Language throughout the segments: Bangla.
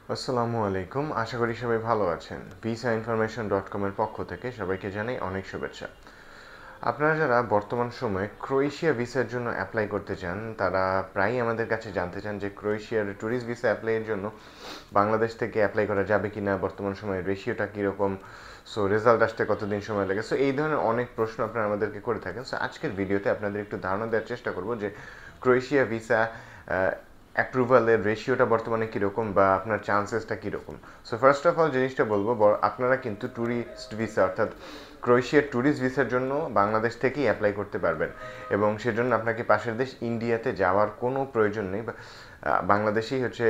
আসসালামু আলাইকুম। আশা করি সবাই ভালো আছেন। visainformation.com এর পক্ষ থেকে সবাইকে জানাই অনেক শুভেচ্ছা। আপনারা যারা বর্তমান সময়ে ক্রোয়েশিয়া ভিসার জন্য অ্যাপ্লাই করতে চান, তারা প্রায়ই আমাদের কাছে জানতে চান যে ক্রোয়েশিয়ার ট্যুরিস্ট ভিসা অ্যাপ্লাইয়ের জন্য বাংলাদেশ থেকে অ্যাপ্লাই করা যাবে কিনা, বর্তমান সময়ে রেশিওটা কীরকম, রেজাল্ট আসতে কতদিন সময় লাগে। এই ধরনের অনেক প্রশ্ন আপনারা আমাদেরকে করে থাকেন। আজকের ভিডিওতে আপনাদের একটু ধারণা দেওয়ার চেষ্টা করব যে ক্রোয়েশিয়া ভিসা অ্যাপ্রুভালের রেশিওটা বর্তমানে কীরকম বা আপনার চান্সেসটা কীরকম। ফার্স্ট অফ অল জিনিসটা বলবো, আপনারা কিন্তু ট্যুরিস্ট ভিসা অর্থাৎ ক্রোয়েশিয়ার ট্যুরিস্ট ভিসার জন্য বাংলাদেশ থেকেই অ্যাপ্লাই করতে পারবেন এবং সেজন্য আপনাকে পাশের দেশ ইন্ডিয়াতে যাওয়ার কোনো প্রয়োজন নেই। বাংলাদেশেই হচ্ছে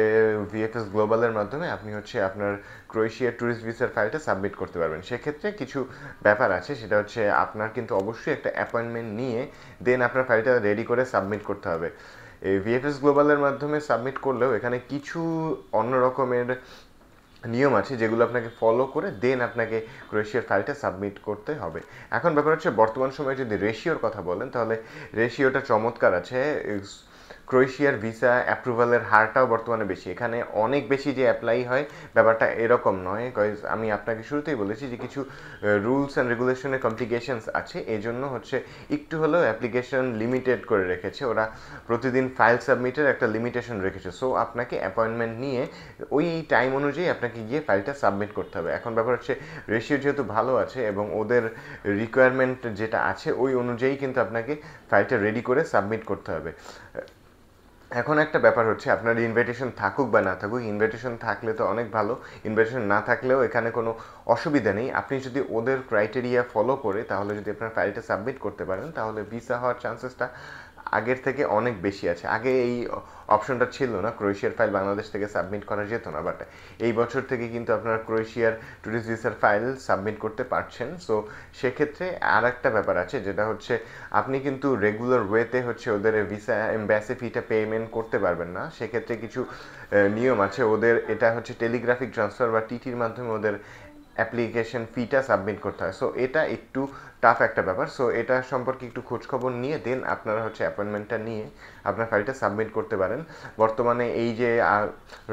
ভিএফএস গ্লোবালের মাধ্যমে আপনি হচ্ছে আপনার ক্রোয়েশিয়ার ট্যুরিস্ট ভিসার ফাইলটা সাবমিট করতে পারবেন। সেক্ষেত্রে কিছু ব্যাপার আছে, সেটা হচ্ছে আপনার কিন্তু অবশ্যই একটা অ্যাপয়েন্টমেন্ট নিয়ে দেন আপনার ফাইলটা রেডি করে সাবমিট করতে হবে। এই ভিএফএস গ্লোবালের মাধ্যমে সাবমিট করলেও এখানে কিছু অন্য রকমের নিয়ম আছে যেগুলো আপনাকে ফলো করে দেন আপনাকে ক্রোয়েশিয়ার ফাইলটা সাবমিট করতে হবে। এখন ব্যাপার হচ্ছে বর্তমান সময়ে যদি রেশিওর কথা বলেন তাহলে রেশিওটা চমৎকার আছে। ক্রোয়েশিয়ার ভিসা অ্যাপ্রুভালের হারটাও বর্তমানে বেশি, এখানে অনেক বেশি যে অ্যাপ্লাই হয় ব্যাপারটা এরকম নয়। আমি আপনাকে শুরুতেই বলেছি যে কিছু রুলস অ্যান্ড রেগুলেশনের কমপ্লিকেশনস আছে, এই জন্য হচ্ছে একটু হলেও অ্যাপ্লিকেশন লিমিটেড করে রেখেছে ওরা, প্রতিদিন ফাইল সাবমিটের একটা লিমিটেশন রেখেছে। আপনাকে অ্যাপয়েন্টমেন্ট নিয়ে ওই টাইম অনুযায়ী আপনাকে গিয়ে ফাইলটা সাবমিট করতে হবে। এখন ব্যাপার হচ্ছে রেশিও যেহেতু ভালো আছে এবং ওদের রিকোয়ারমেন্ট যেটা আছে ওই অনুযায়ী কিন্তু আপনাকে ফাইলটা রেডি করে সাবমিট করতে হবে। এখন একটা ব্যাপার হচ্ছে আপনার ইনভিটেশন থাকুক বা না থাকুক, ইনভিটেশন থাকলে তো অনেক ভালো, ইনভিটেশন না থাকলেও এখানে কোনো অসুবিধা নেই। আপনি যদি ওদের ক্রাইটেরিয়া ফলো করে তাহলে যদি আপনার ফাইলটা সাবমিট করতে পারেন তাহলে ভিসা হওয়ার চান্সেসটা আগের থেকে অনেক বেশি আছে। আগে এই অপশনটা ছিল না, ক্রোয়েশিয়ার ফাইল বাংলাদেশ থেকে সাবমিট করা যেত না, বাট এই বছর থেকে কিন্তু আপনারা ক্রোয়েশিয়ার ট্যুরিস্ট ভিসার ফাইল সাবমিট করতে পারছেন। সেক্ষেত্রে আর একটা ব্যাপার আছে, যেটা হচ্ছে আপনি কিন্তু রেগুলার ওয়েতে হচ্ছে ওদের ভিসা এম্বাসি ফিটা পেমেন্ট করতে পারবেন না। সেক্ষেত্রে কিছু নিয়ম আছে ওদের, এটা হচ্ছে টেলিগ্রাফিক ট্রান্সফার বা টিটির মাধ্যমে ওদের অ্যাপ্লিকেশন ফিটা সাবমিট করতে হয়। এটা একটু টাফ একটা ব্যাপার। এটা সম্পর্কে একটু খোঁজখবর নিয়ে দেন আপনারা হচ্ছে অ্যাপয়েন্টমেন্টটা নিয়ে আপনার ফাইলটা সাবমিট করতে পারেন। বর্তমানে এই যে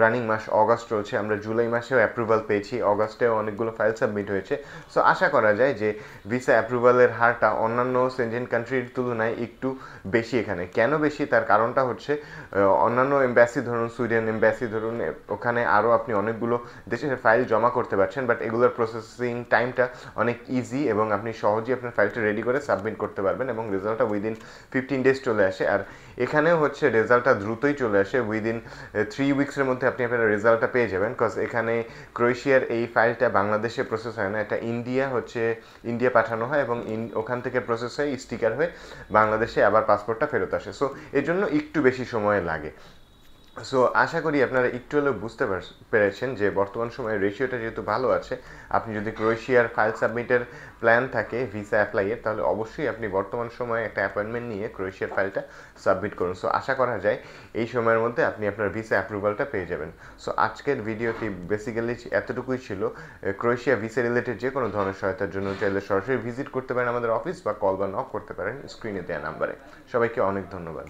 রানিং মাস অগাস্ট রয়েছে, আমরা জুলাই মাসেও অ্যাপ্রুভাল পেয়েছি, অগাস্টেও অনেকগুলো ফাইল সাবমিট হয়েছে। আশা করা যায় যে ভিসা অ্যাপ্রুভালের হারটা অন্যান্য সেনজেন কান্ট্রির তুলনায় একটু বেশি। এখানে কেন বেশি তার কারণটা হচ্ছে অন্যান্য এম্বাসি ধরুন, সুইডেন এম্বাসি ধরুন, ওখানে আরও আপনি অনেকগুলো দেশের ফাইল জমা করতে পারছেন, বাট এগুলোর প্রসেসিং টাইমটা অনেক ইজি এবং আপনি সহজেই আপনার ফাইলটা রেডি করে সাবমিট করতে পারবেন এবং রেজাল্টটা উইদিন 15 ডেজ চলে আসে। আর এখানেও হচ্ছে রেজাল্টটা দ্রুতই চলে আসে, উইদিন 3 উইক্সের মধ্যে আপনি আপনার রেজাল্টটা পেয়ে যাবেন। কজ এখানে ক্রোয়েশিয়ার এই ফাইলটা বাংলাদেশে প্রসেস হয় না, এটা ইন্ডিয়া পাঠানো হয় এবং ওখান থেকে প্রসেস হয়ে স্টিকার হয়ে বাংলাদেশে আবার পাসপোর্টটা ফেরত আসে। এর জন্য একটু বেশি সময় লাগে। আশা করি আপনারা একটু হলেও বুঝতে পেরেছেন যে বর্তমান সময়ে রেশিওটা যেহেতু ভালো আছে, আপনি যদি ক্রোয়েশিয়ার ফাইল সাবমিটের প্ল্যান থাকে ভিসা অ্যাপ্লাইয়ের, তাহলে অবশ্যই আপনি বর্তমান সময়ে একটা অ্যাপয়েন্টমেন্ট নিয়ে ক্রোয়েশিয়ার ফাইলটা সাবমিট করুন। আশা করা যায় এই সময়ের মধ্যে আপনি আপনার ভিসা অ্যাপ্রুভালটা পেয়ে যাবেন। আজকের ভিডিওটি বেসিক্যালি এতটুকুই ছিল। ক্রোয়েশিয়া ভিসা রিলেটেড যে কোনো ধরনের সহায়তার জন্য চাইলে সরাসরি ভিজিট করতে পারেন আমাদের অফিস বা কল বা নক করতে পারেন স্ক্রিনে দেওয়া নাম্বারে। সবাইকে অনেক ধন্যবাদ।